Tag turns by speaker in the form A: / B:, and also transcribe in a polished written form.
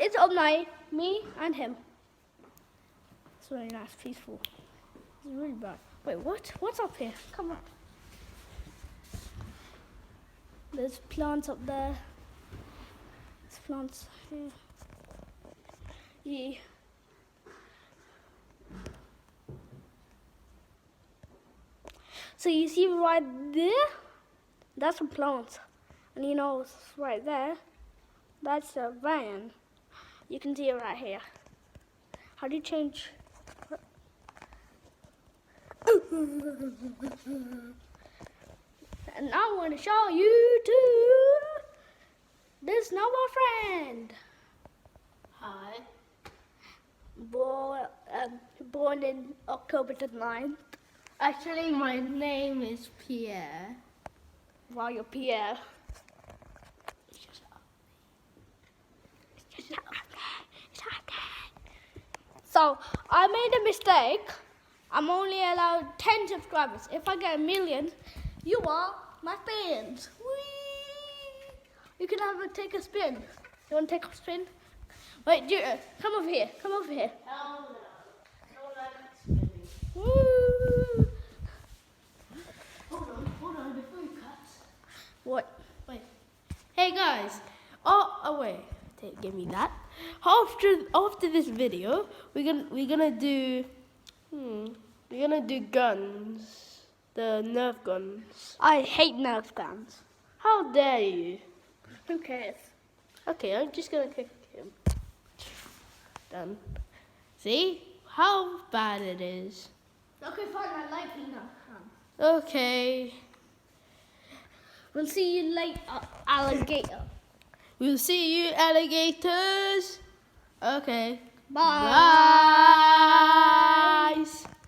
A: it's all night, me and him. It's really nice, peaceful. It's really bad. Wait, what? What's up here? Come on. There's plants up there. There's plants here. Yeah. So you see right there? That's some plants. And you know, it's right there. That's a van. You can see it right here. How do you change? And I want to show you too. This is now my friend.
B: Hi.
A: Born in October the 9th.
B: Actually, my name is Pierre.
A: Wow, you're Pierre. So, I made a mistake. I'm only allowed 10 subscribers. If I get 1 million, you are my fans. Whee! You can take a spin. You want to take a spin? Wait, come over here. Come over here.
B: Hell no. I don't like spinning.
A: Woo!
B: Hold on, before you cut.
A: What?
B: Wait. Hey guys. Oh wait. Give me that. After this video, we're gonna do guns. The Nerf guns.
A: I hate Nerf guns.
B: How dare you?
A: Who cares?
B: Okay, I'm just gonna kick him. Done. See how bad it is.
A: Okay, fine. I like Nerf guns.
B: Okay.
A: We'll see you later, alligator.
B: We'll see you, alligators. Okay.
A: Bye.
B: Bye.